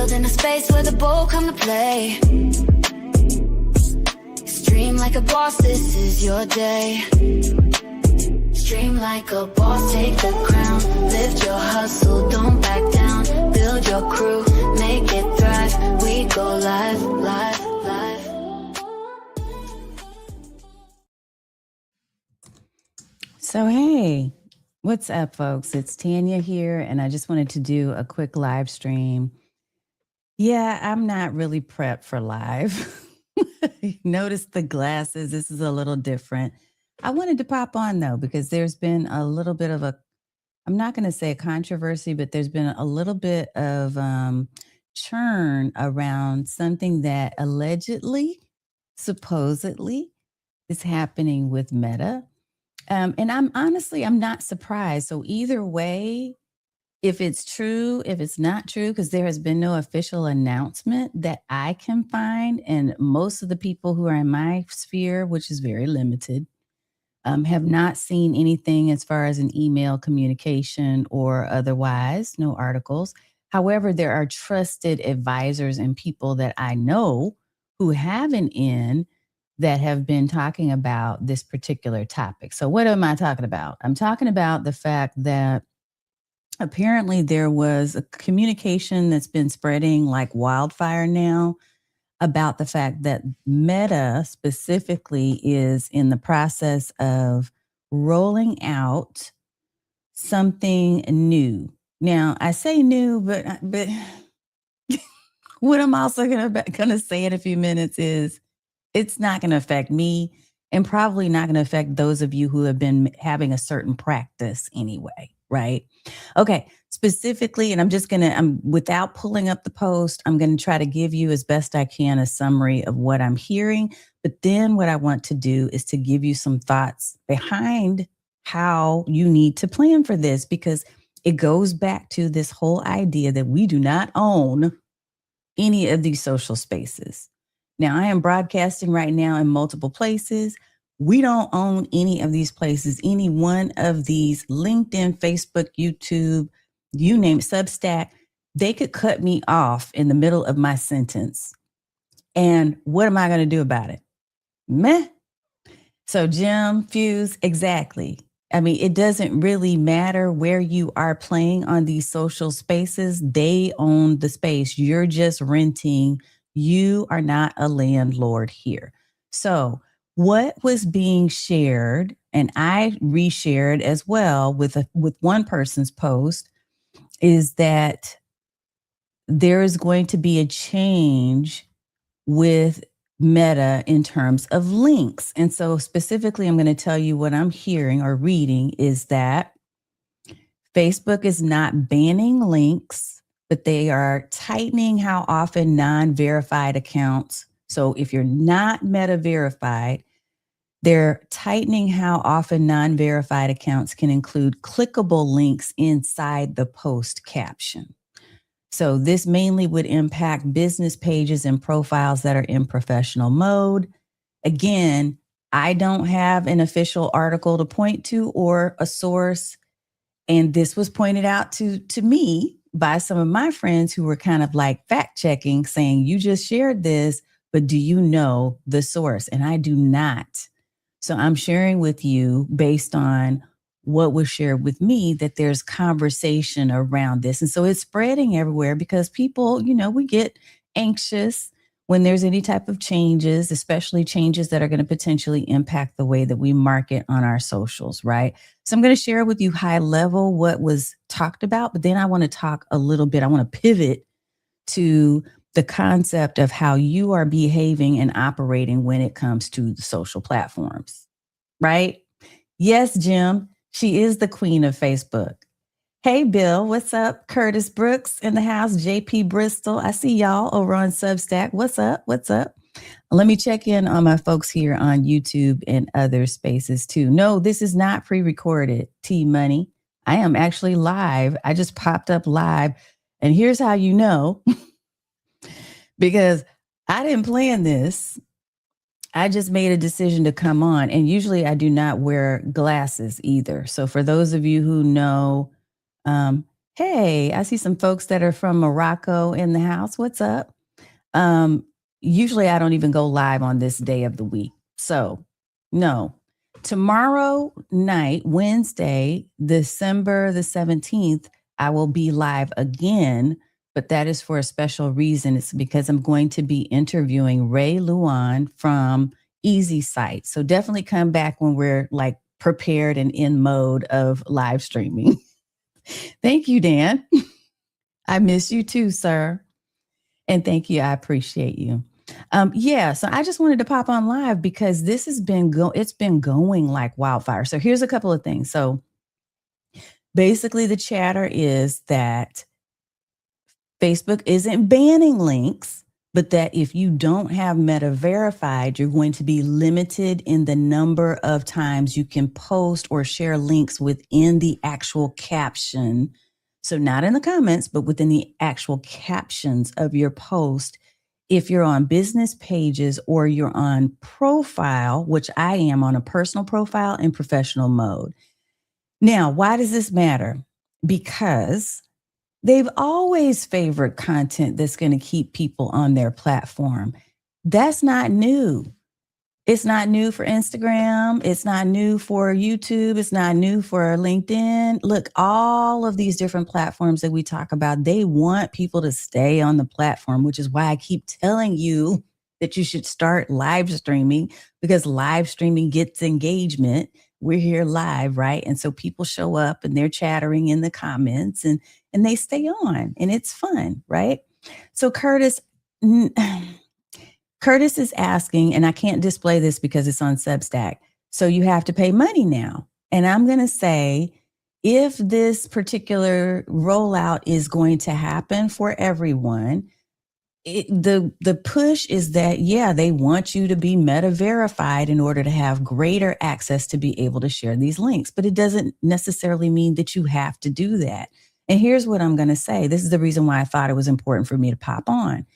building a space where the bold come to play. Stream like a boss, this is your day. Stream like a boss, take the crown. Lift your hustle, don't back down. Build your crew, make it thrive. We go live, live, live. So, hey, what's up, folks? It's Tanya here, and I just wanted to do a quick live stream. Yeah, I'm not really prepped for live. Notice the glasses. This is a little different. I wanted to pop on, though, because there's been a little bit of I'm not going to say a controversy, but there's been a little bit of churn around something that allegedly, supposedly, is happening with Meta. And I'm not surprised. So either way, if it's true, if it's not true, because there has been no official announcement that I can find, and most of the people who are in my sphere, which is very limited, have not seen anything as far as an email communication or otherwise, no articles. However, there are trusted advisors and people that I know who have an in that have been talking about this particular topic. So what am I talking about? I'm talking about the fact that apparently there was a communication that's been spreading like wildfire now about the fact that Meta specifically is in the process of rolling out something new. Now, I say new, but what I'm also going to say in a few minutes is it's not going to affect me and probably not going to affect those of you who have been having a certain practice anyway, right? Okay, specifically, and I'm without pulling up the post, I'm going to try to give you as best I can a summary of what I'm hearing. But then what I want to do is to give you some thoughts behind how you need to plan for this, because it goes back to this whole idea that we do not own any of these social spaces. Now, I am broadcasting right now in multiple places. We don't own any of these places, any one of these: LinkedIn, Facebook, YouTube, you name it, Substack. They could cut me off in the middle of my sentence. And what am I going to do about it? Meh. So Jim, Fuse, exactly. I mean, it doesn't really matter where you are playing on these social spaces. They own the space. You're just renting. You are not a landlord here. So what was being shared, and I reshared as well with one person's post, is that there is going to be a change with Meta in terms of links. And so specifically, I'm going to tell you what I'm hearing or reading is that Facebook is not banning links, but they are tightening how often non-verified accounts. So if you're not Meta verified, they're tightening how often non-verified accounts can include clickable links inside the post caption. So this mainly would impact business pages and profiles that are in professional mode. Again, I don't have an official article to point to or a source. And this was pointed out to me by some of my friends who were kind of like fact checking, saying, you just shared this, but do you know the source? And I do not. So I'm sharing with you based on what was shared with me that there's conversation around this. And so it's spreading everywhere because people, we get anxious when there's any type of changes, especially changes that are going to potentially impact the way that we market on our socials, right? So I'm going to share with you high level what was talked about, but then I want to talk a little bit, I want to pivot to the concept of how you are behaving and operating when it comes to the social platforms, right? Yes, Jim, she is the queen of Facebook. Hey, Bill, what's up? Curtis Brooks in the house, JP Bristol. I see y'all over on Substack. What's up? What's up? Let me check in on my folks here on YouTube and other spaces too. No, this is not pre-recorded, T-Money. I am actually live. I just popped up live. And here's how you know, because I didn't plan this. I just made a decision to come on. And usually I do not wear glasses either. So for those of you who know, Hey, I see some folks that are from Morocco in the house. What's up? Um, Usually I don't even go live on this day of the week. So, no. Tomorrow night, Wednesday, December the 17th, I will be live again, but that is for a special reason. It's because I'm going to be interviewing Ray Luan from Easy Site. So definitely come back when we're like prepared and in mode of live streaming. Thank you, Dan. I miss you too, sir. And thank you. I appreciate you. Yeah, so I just wanted to pop on live because this has been it's been going like wildfire. So here's a couple of things. So basically the chatter is that Facebook isn't banning links, but that if you don't have Meta verified, you're going to be limited in the number of times you can post or share links within the actual caption. So not in the comments, but within the actual captions of your post. If you're on business pages or you're on profile, which I am on a personal profile in professional mode. Now, why does this matter? Because they've always favored content that's going to keep people on their platform. That's not new. It's not new for Instagram. It's not new for YouTube. It's not new for LinkedIn. Look, all of these different platforms that we talk about, they want people to stay on the platform, which is why I keep telling you that you should start live streaming, because live streaming gets engagement. We're here live, right? And so people show up and they're chattering in the comments and they stay on and it's fun, right? So Curtis is asking, and I can't display this because it's on Substack. So you have to pay money now. And I'm going to say, if this particular rollout is going to happen for everyone, the push is that, yeah, they want you to be Meta verified in order to have greater access to be able to share these links. But it doesn't necessarily mean that you have to do that. And here's what I'm going to say. This is the reason why I thought it was important for me to pop on.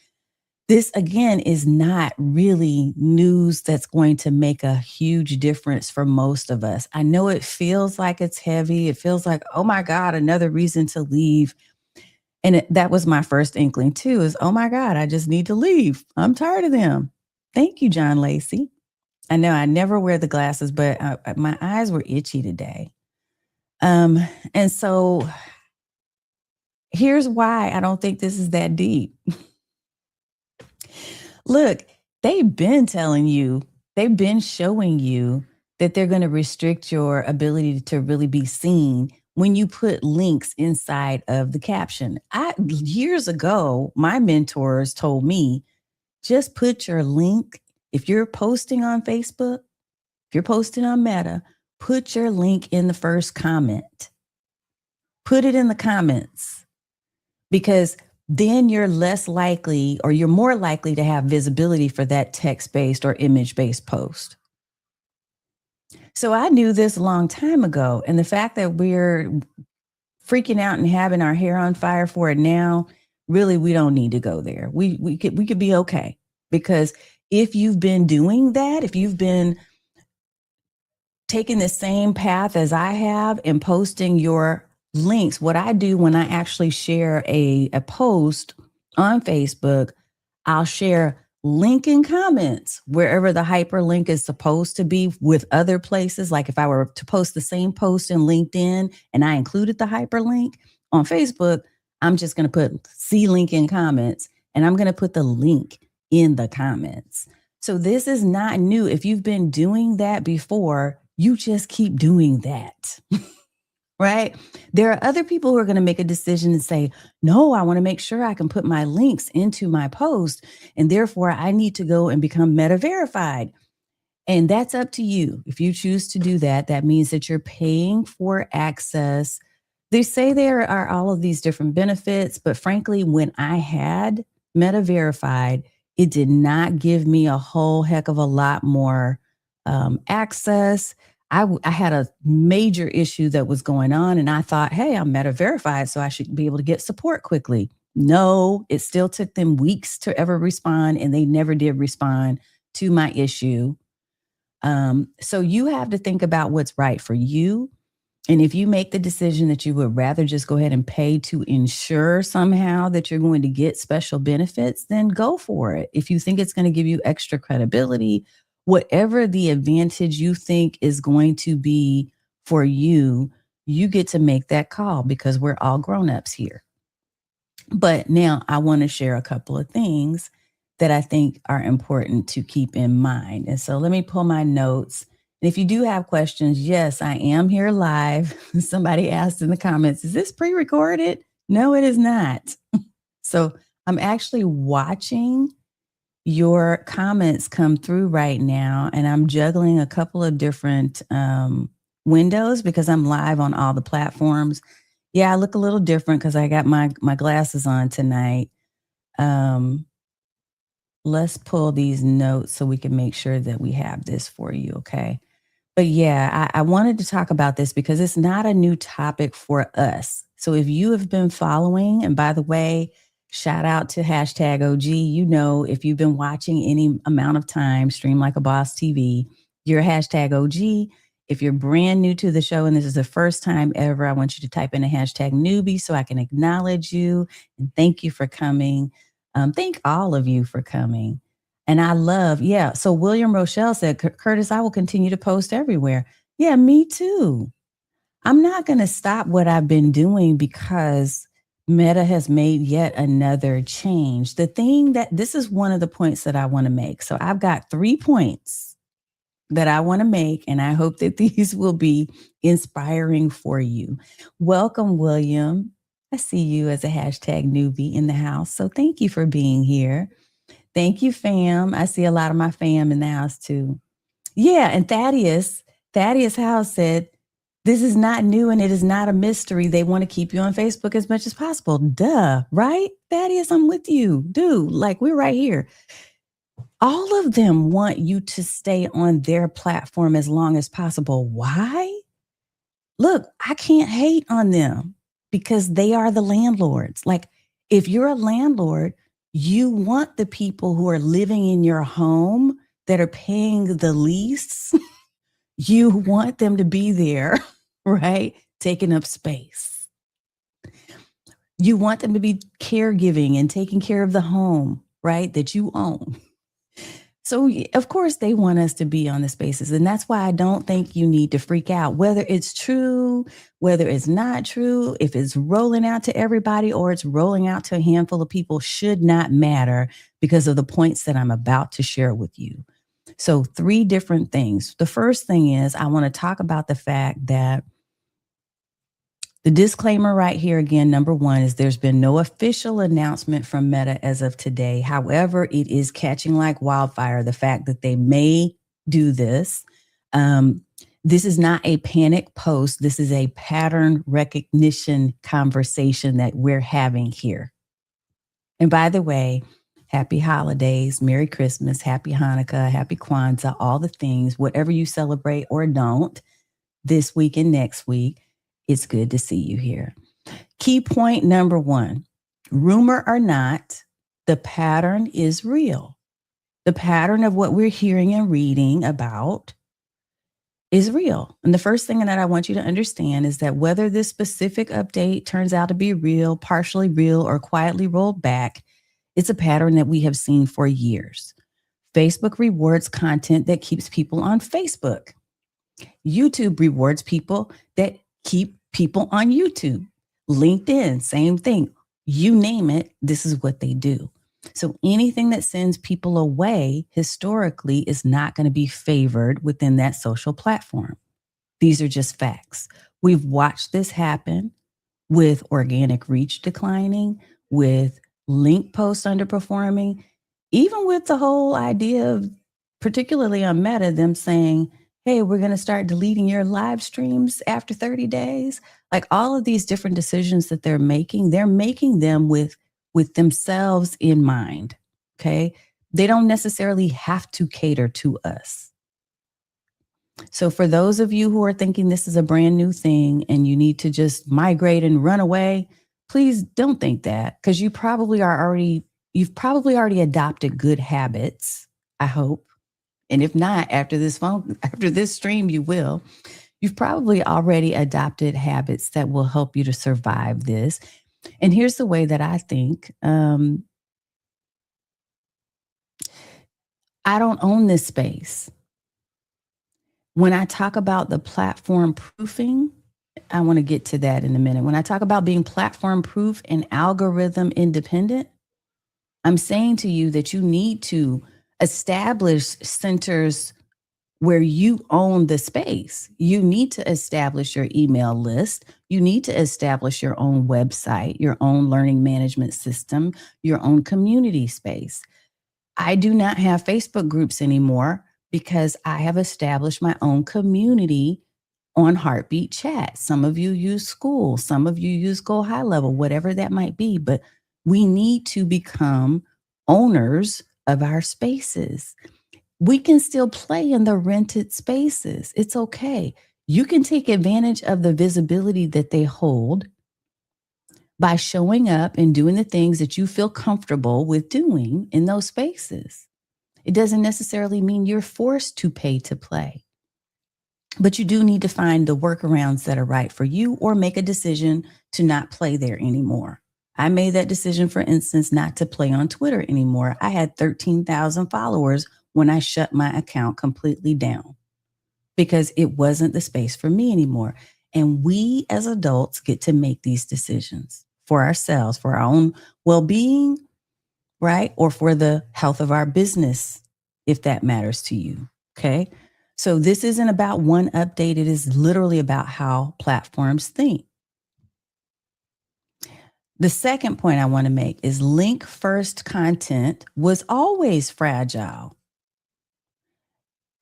This, again, is not really news that's going to make a huge difference for most of us. I know it feels like it's heavy. It feels like, oh my God, another reason to leave. And that was my first inkling too, is, oh my God, I just need to leave. I'm tired of them. Thank you, John Lacey. I know I never wear the glasses, but my eyes were itchy today. And so here's why I don't think this is that deep. Look, they've been telling you, they've been showing you that they're going to restrict your ability to really be seen when you put links inside of the caption. Years ago, my mentors told me, just put your link. If you're posting on Facebook, if you're posting on Meta, put your link in the first comment. Put it in the comments, because then you're less likely, or you're more likely to have visibility for that text-based or image-based post. So I knew this a long time ago. And the fact that we're freaking out and having our hair on fire for it now, really, we don't need to go there. We could be okay. Because if you've been doing that, if you've been taking the same path as I have and posting your links, what I do when I actually share a post on Facebook, I'll share link in comments wherever the hyperlink is supposed to be with other places. Like if I were to post the same post in LinkedIn and I included the hyperlink on Facebook, I'm just going to put see link in comments and I'm going to put the link in the comments. So this is not new. If you've been doing that before, you just keep doing that. Right? There are other people who are going to make a decision and say, no, I want to make sure I can put my links into my post. And therefore, I need to go and become Meta verified. And that's up to you. If you choose to do that, that means that you're paying for access. They say there are all of these different benefits, but frankly, when I had Meta verified, it did not give me a whole heck of a lot more access. I had a major issue that was going on and I thought, hey, I'm Meta verified, so I should be able to get support quickly. No, it still took them weeks to ever respond, and they never did respond to my issue. So you have to think about what's right for you. And if you make the decision that you would rather just go ahead and pay to ensure somehow that you're going to get special benefits, then go for it. If you think it's going to give you extra credibility, whatever the advantage you think is going to be for you, you get to make that call because we're all grown-ups here. But now I want to share a couple of things that I think are important to keep in mind. And so let me pull my notes. And if you do have questions, yes, I am here live. Somebody asked in the comments, is this pre-recorded? No, it is not. So I'm actually watching your comments come through right now, and I'm juggling a couple of different windows because I'm live on all the platforms. Yeah, I look a little different because I got my glasses on tonight. Let's pull these notes so we can make sure that we have this for you, okay? But yeah, I wanted to talk about this because it's not a new topic for us. So if you have been following, and by the way, shout out to hashtag OG, you know, if you've been watching any amount of time, Stream Like a Boss TV, you're hashtag OG. If you're brand new to the show and this is the first time ever, I want you to type in a hashtag newbie so I can acknowledge you and thank you for coming. Thank all of you for coming. And I love, yeah. So William Rochelle said, Curtis, I will continue to post everywhere. Yeah, me too. I'm not going to stop what I've been doing because Meta has made yet another change. The thing that this is one of the points that I want to make. So I've got 3 points that I want to make, and I hope that these will be inspiring for you. Welcome, William. I see you as a hashtag newbie in the house. So thank you for being here. Thank you, fam. I see a lot of my fam in the house too. Yeah, and Thaddeus House said, this is not new and it is not a mystery. They want to keep you on Facebook as much as possible. Duh, right? Thaddeus, I'm with you. Dude, like we're right here. All of them want you to stay on their platform as long as possible. Why? Look, I can't hate on them because they are the landlords. Like if you're a landlord, you want the people who are living in your home that are paying the lease, you want them to be there, right? Taking up space. You want them to be caregiving and taking care of the home, right? That you own. So of course they want us to be on the spaces. And that's why I don't think you need to freak out, whether it's true, whether it's not true, if it's rolling out to everybody or it's rolling out to a handful of people should not matter because of the points that I'm about to share with you. So 3 different things. The first thing is I want to talk about the fact that the disclaimer right here again, number 1, is there's been no official announcement from Meta as of today. However, it is catching like wildfire, the fact that they may do this. This is not a panic post. This is a pattern recognition conversation that we're having here. And by the way, happy holidays, Merry Christmas, Happy Hanukkah, Happy Kwanzaa, all the things, whatever you celebrate or don't this week and next week. It's good to see you here. Key point number 1, rumor or not, the pattern is real. The pattern of what we're hearing and reading about is real. And the first thing that I want you to understand is that whether this specific update turns out to be real, partially real, or quietly rolled back, it's a pattern that we have seen for years. Facebook rewards content that keeps people on Facebook. YouTube rewards people that keep people on YouTube. LinkedIn, same thing. You name it, this is what they do. So anything that sends people away historically is not going to be favored within that social platform. These are just facts. We've watched this happen with organic reach declining, with link posts underperforming, even with the whole idea of, particularly on Meta, them saying, hey, we're going to start deleting your live streams after 30 days. Like all of these different decisions that they're making them with themselves in mind, okay? They don't necessarily have to cater to us. So for those of you who are thinking this is a brand new thing and you need to just migrate and run away, please don't think that, because you've probably already adopted good habits, I hope. And if not, after this stream, you will. You've probably already adopted habits that will help you to survive this. And here's the way that I think. I don't own this space. When I talk about the platform proofing, I want to get to that in a minute. When I talk about being platform proof and algorithm independent, I'm saying to you that you need to establish centers where you own the space. You need to establish your email list. You need to establish your own website, your own learning management system, your own community space. I do not have Facebook groups anymore because I have established my own community on Heartbeat Chat. Some of you use School, some of you use Go High Level, whatever that might be. But we need to become owners of our spaces. We can still play in the rented spaces. It's okay. You can take advantage of the visibility that they hold by showing up and doing the things that you feel comfortable with doing in those spaces. It doesn't necessarily mean you're forced to pay to play, but you do need to find the workarounds that are right for you or make a decision to not play there anymore. I made that decision, for instance, not to play on Twitter anymore. I had 13,000 followers when I shut my account completely down because it wasn't the space for me anymore. And we as adults get to make these decisions for ourselves, for our own well-being, right? Or for the health of our business, if that matters to you, okay? So this isn't about one update. It is literally about how platforms think. The second point I want to make is link first content was always fragile.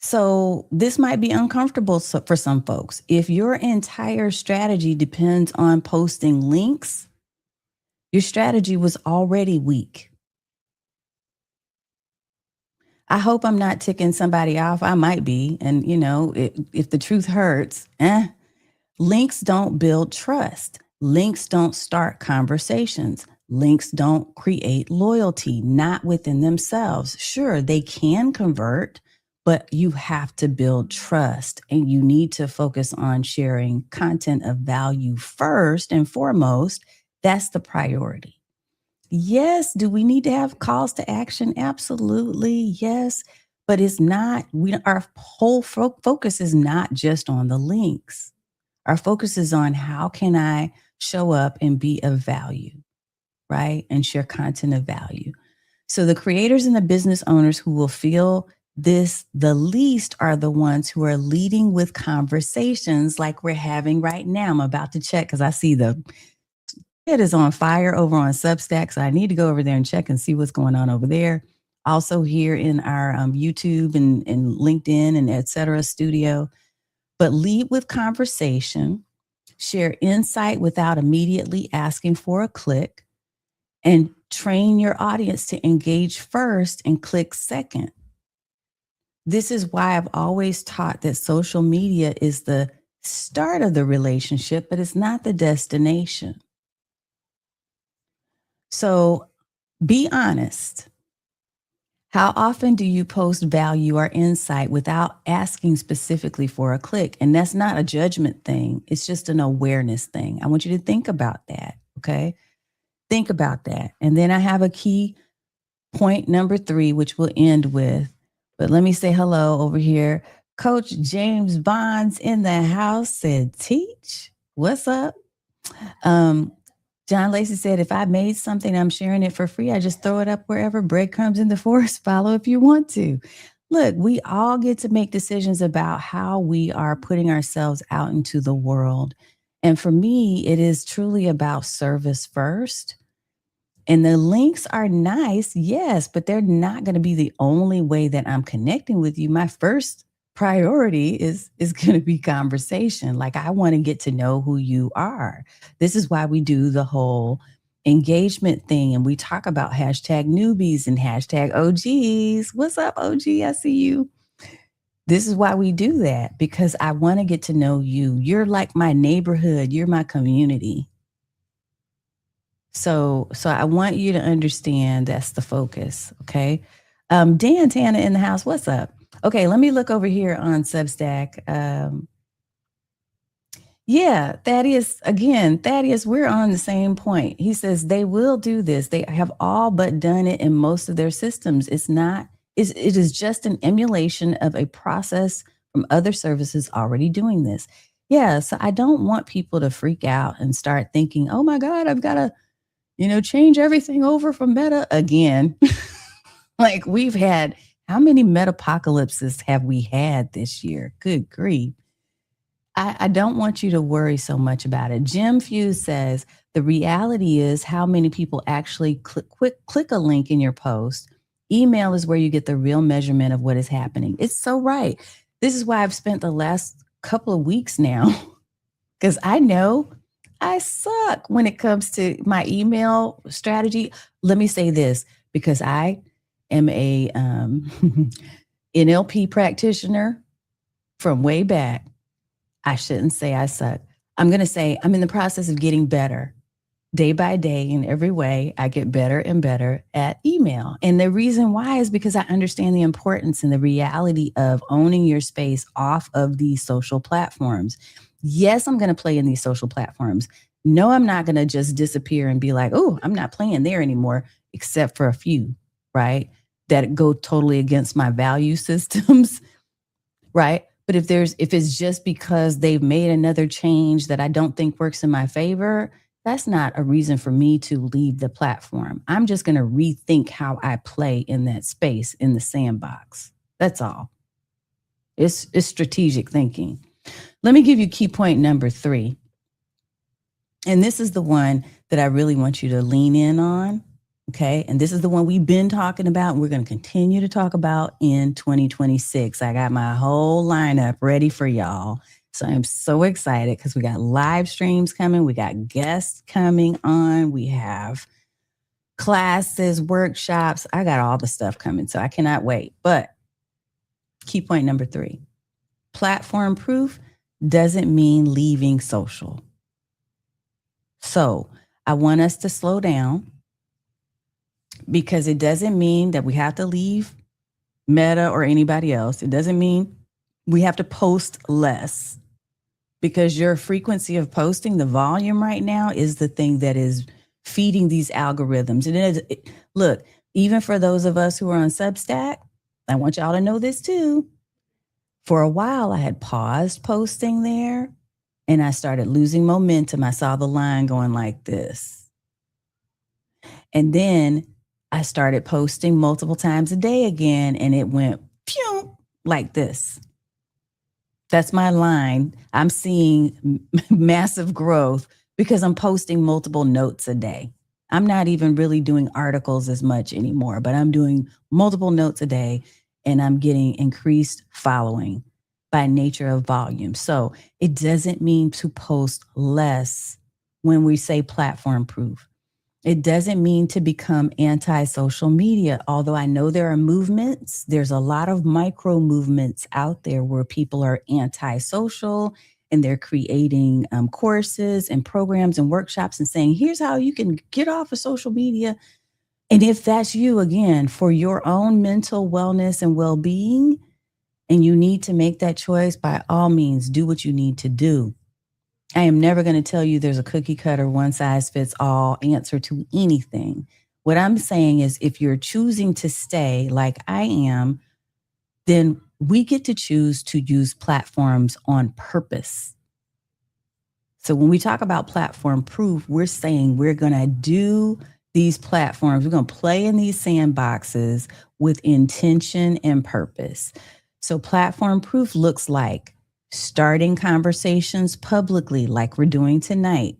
So this might be uncomfortable for some folks. If your entire strategy depends on posting links, your strategy was already weak. I hope I'm not ticking somebody off. I might be. And, if the truth hurts, links don't build trust. Links don't start conversations. Links don't create loyalty, not within themselves. Sure, they can convert, but you have to build trust and you need to focus on sharing content of value first and foremost. That's the priority. Yes, do we need to have calls to action? Absolutely, yes. But it's not, our whole focus is not just on the links. Our focus is on how can I show up and be of value, right? And share content of value. So the creators and the business owners who will feel this the least are the ones who are leading with conversations like we're having right now. I'm about to check because I see it is on fire over on Substack. So I need to go over there and check and see what's going on over there. Also here in our YouTube and LinkedIn and et cetera studio. But lead with conversation, share insight without immediately asking for a click, and train your audience to engage first and click second. This is why I've always taught that social media is the start of the relationship, but it's not the destination. So be honest. How often do you post value or insight without asking specifically for a click? And that's not a judgment thing. It's just an awareness thing. I want you to think about that. Okay. Think about that. And then I have a key point number 3, which we'll end with. But let me say hello over here. Coach James Bonds in the house said, teach. What's up? John Lacey said, if I made something, I'm sharing it for free. I just throw it up wherever. Breadcrumbs in the forest. Follow if you want to. Look, we all get to make decisions about how we are putting ourselves out into the world. And for me, it is truly about service first. And the links are nice, yes, but they're not going to be the only way that I'm connecting with you. My first priority is going to be conversation. Like, I want to get to know who you are. This is why we do the whole engagement thing. And we talk about hashtag newbies and hashtag OGs. What's up, OG? I see you. This is why we do that, because I want to get to know you. You're like my neighborhood. You're my community. So I want you to understand that's the focus. Okay. Dan Tana in the house. What's up? Okay, let me look over here on Substack. Yeah, Thaddeus, we're on the same point. He says they will do this. They have all but done it in most of their systems. It is just an emulation of a process from other services already doing this. Yeah, so I don't want people to freak out and start thinking, oh my God, I've got to, change everything over from Meta again. Like we've had, how many metapocalypses have we had this year? Good grief. I don't want you to worry so much about it. Jim Fuse says the reality is how many people actually click a link in your post. Email is where you get the real measurement of what is happening. It's so right. This is why I've spent the last couple of weeks now, because I know I suck when it comes to my email strategy. Let me say this, because I am a NLP practitioner from way back. I shouldn't say I suck. I'm going to say I'm in the process of getting better. Day by day, in every way, I get better and better at email. And the reason why is because I understand the importance and the reality of owning your space off of these social platforms. Yes, I'm going to play in these social platforms. No, I'm not going to just disappear and be like, oh, I'm not playing there anymore, except for a few, right? That go totally against my value systems, right? But if it's just because they've made another change that I don't think works in my favor, that's not a reason for me to leave the platform. I'm just going to rethink how I play in that space in the sandbox. That's all. It's strategic thinking. Let me give you key point number 3. And this is the one that I really want you to lean in on. Okay. And this is the one we've been talking about. And we're going to continue to talk about in 2026. I got my whole lineup ready for y'all. So I'm so excited because we got live streams coming. We got guests coming on. We have classes, workshops. I got all the stuff coming. So I cannot wait. But key point number 3, platform proof doesn't mean leaving social. So I want us to slow down, because it doesn't mean that we have to leave Meta or anybody else. It doesn't mean we have to post less, because your frequency of posting, the volume right now, is the thing that is feeding these algorithms. And look, even for those of us who are on Substack, I want y'all to know this too. For a while, I had paused posting there and I started losing momentum. I saw the line going like this. And then I started posting multiple times a day again, and it went pew like this. That's my line. I'm seeing massive growth because I'm posting multiple notes a day. I'm not even really doing articles as much anymore, but I'm doing multiple notes a day, and I'm getting increased following by nature of volume. So it doesn't mean to post less when we say platform proof. It doesn't mean to become anti-social media, although I know there are movements. There's a lot of micro movements out there where people are anti-social and they're creating courses and programs and workshops and saying, here's how you can get off of social media. And if that's you, again, for your own mental wellness and well-being, and you need to make that choice, by all means, do what you need to do. I am never going to tell you there's a cookie cutter, one size fits all answer to anything. What I'm saying is, if you're choosing to stay like I am, then we get to choose to use platforms on purpose. So when we talk about platform proof, we're saying we're going to do these platforms, we're going to play in these sandboxes with intention and purpose. So platform proof looks like starting conversations publicly like we're doing tonight,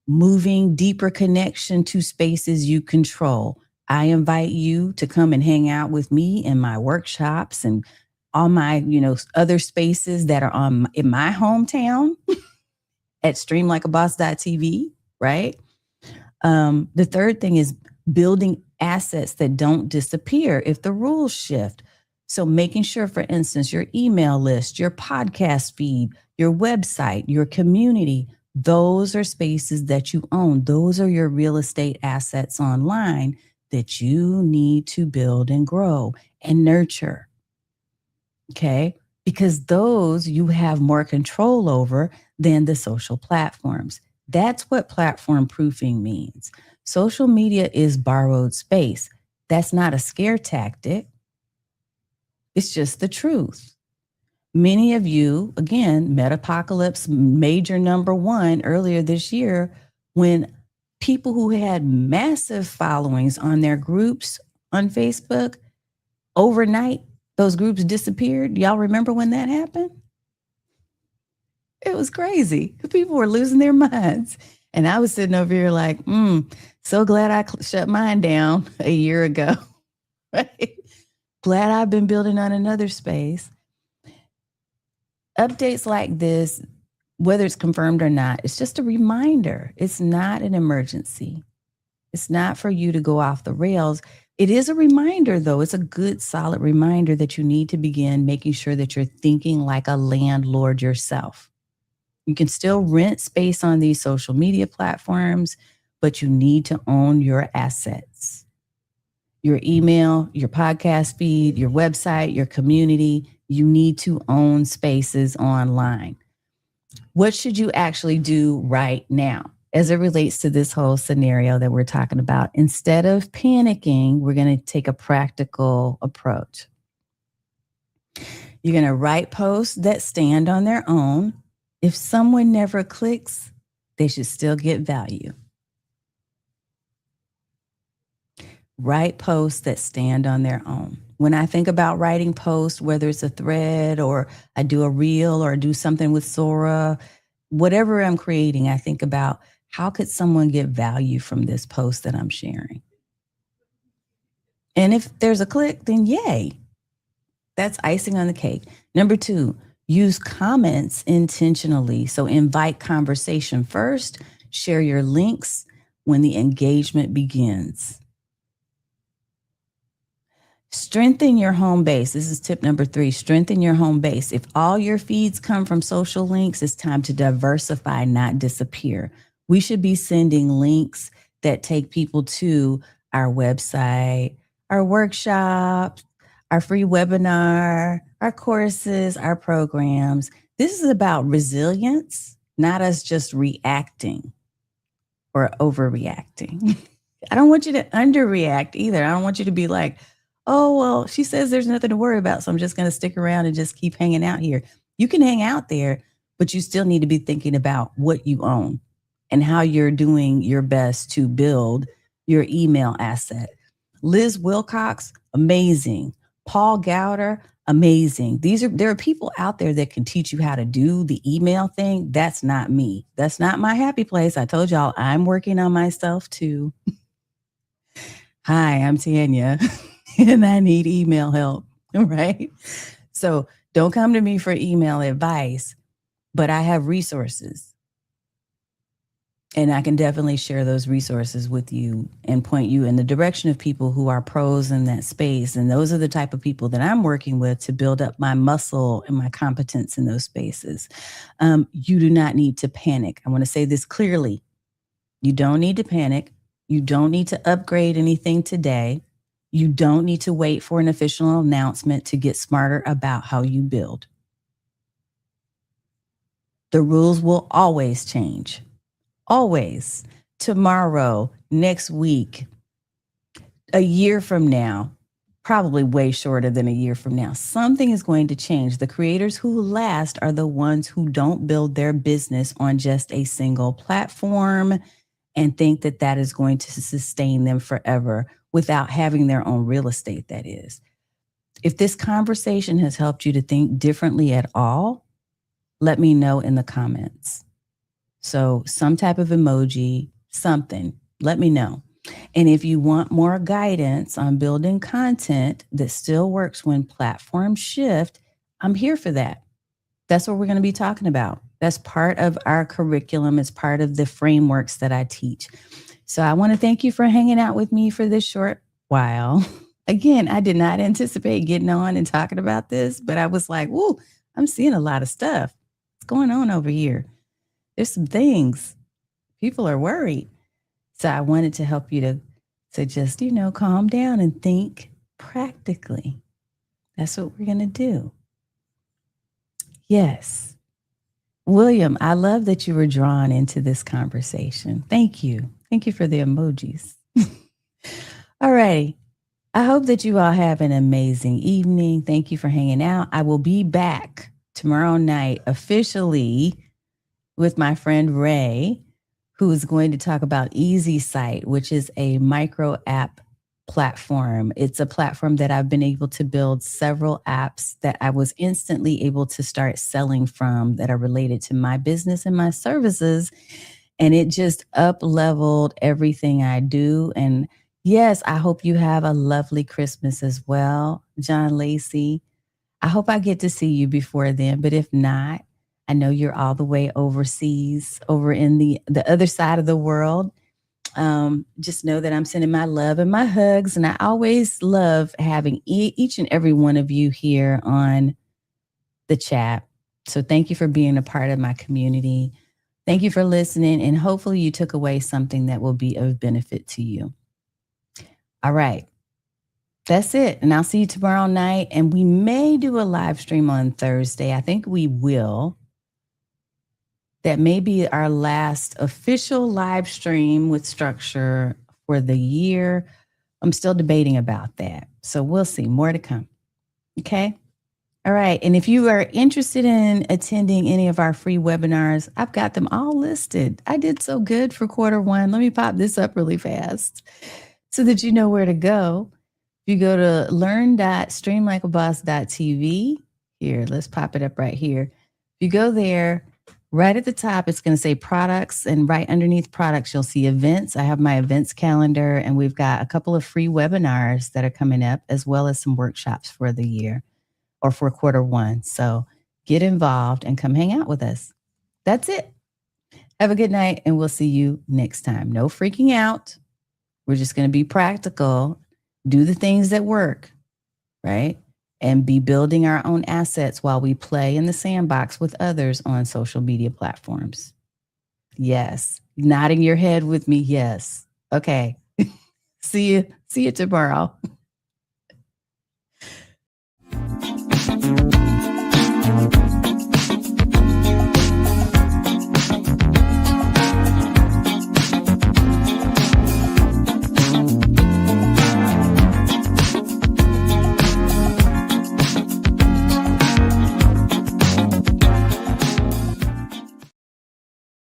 moving deeper connection to spaces you control. I invite you to come and hang out with me in my workshops and all my, other spaces that are in my hometown at streamlikeaboss.tv, right? The third thing is building assets that don't disappear if the rules shift. So making sure, for instance, your email list, your podcast feed, your website, your community, those are spaces that you own. Those are your real estate assets online that you need to build and grow and nurture. Okay? Because those you have more control over than the social platforms. That's what platform proofing means. Social media is borrowed space. That's not a scare tactic. It's just the truth. Many of you, again, Metapocalypse major number one earlier this year, when people who had massive followings on their groups on Facebook, overnight, those groups disappeared. Y'all remember when that happened? It was crazy. People were losing their minds. And I was sitting over here like, so glad I shut mine down a year ago. Right? Glad I've been building on another space. Updates like this, whether it's confirmed or not, it's just a reminder. It's not an emergency. It's not for you to go off the rails. It is a reminder, though. It's a good, solid reminder that you need to begin making sure that you're thinking like a landlord yourself. You can still rent space on these social media platforms, but you need to own your assets. Your email, your podcast feed, your website, your community. You need to own spaces online. What should you actually do right now as it relates to this whole scenario that we're talking about? Instead of panicking, we're going to take a practical approach. You're going to write posts that stand on their own. If someone never clicks, they should still get value. Write posts that stand on their own. When I think about writing posts, whether it's a thread or I do a reel or do something with Sora, whatever I'm creating, I think about how could someone get value from this post that I'm sharing? And if there's a click, then yay. That's icing on the cake. Number 2, use comments intentionally. So invite conversation first, share your links when the engagement begins. Strengthen your home base. This is tip number 3. Strengthen your home base. If all your feeds come from social links, it's time to diversify, not disappear. We should be sending links that take people to our website, our workshops, our free webinar, our courses, our programs. This is about resilience, not us just reacting or overreacting. I don't want you to underreact either. I don't want you to be like, oh, well, she says there's nothing to worry about, so I'm just going to stick around and just keep hanging out here. You can hang out there, but you still need to be thinking about what you own and how you're doing your best to build your email asset. Liz Wilcox, amazing. Paul Gowder, amazing. There are people out there that can teach you how to do the email thing. That's not me. That's not my happy place. I told y'all I'm working on myself too. Hi, I'm Tanya. And I need email help, right? So don't come to me for email advice, but I have resources. And I can definitely share those resources with you and point you in the direction of people who are pros in that space. And those are the type of people that I'm working with to build up my muscle and my competence in those spaces. You do not need to panic. I want to say this clearly. You don't need to panic. You don't need to upgrade anything today. You don't need to wait for an official announcement to get smarter about how you build. The rules will always change. Always. Tomorrow, next week, a year from now, probably way shorter than a year from now, something is going to change. The creators who last are the ones who don't build their business on just a single platform and think that that is going to sustain them forever without having their own real estate, that is. If this conversation has helped you to think differently at all, let me know in the comments. So some type of emoji, something, let me know. And if you want more guidance on building content that still works when platforms shift, I'm here for that. That's what we're going to be talking about. That's part of our curriculum. It's part of the frameworks that I teach. So I want to thank you for hanging out with me for this short while. Again, I did not anticipate getting on and talking about this, but I was like, whoa, I'm seeing a lot of stuff. What's going on over here? There's some things. People are worried. So I wanted to help you to just, calm down and think practically. That's what we're going to do. Yes. William, I love that you were drawn into this conversation. Thank you. Thank you for the emojis. All righty. I hope that you all have an amazing evening. Thank you for hanging out. I will be back tomorrow night officially with my friend Ray, who is going to talk about Easy Site, which is a micro app platform. It's a platform that I've been able to build several apps that I was instantly able to start selling from that are related to my business and my services. And it just up leveled everything I do. And yes, I hope you have a lovely Christmas as well, John Lacey. I hope I get to see you before then, but if not, I know you're all the way overseas, over in the other side of the world. Just know that I'm sending my love and my hugs. And I always love having each and every one of you here on the chat. So thank you for being a part of my community. Thank you for listening. And hopefully you took away something that will be of benefit to you. All right. That's it. And I'll see you tomorrow night. And we may do a live stream on Thursday. I think we will. That may be our last official live stream with Structure for the year. I'm still debating about that. So we'll see. More to come. Okay. All right. And if you are interested in attending any of our free webinars, I've got them all listed. I did so good for Q1. Let me pop this up really fast so that you know where to go. If you go to learn.streamlikeaboss.tv, here, let's pop it up right here. If you go there, right at the top, it's going to say products, and right underneath products, you'll see events. I have my events calendar, and we've got a couple of free webinars that are coming up, as well as some workshops for the year or for Q1. So get involved and come hang out with us. That's it. Have a good night, and we'll see you next time. No freaking out. We're just going to be practical, do the things that work, right? And be building our own assets while we play in the sandbox with others on social media platforms. Yes. Nodding your head with me. Yes. Okay. See you tomorrow.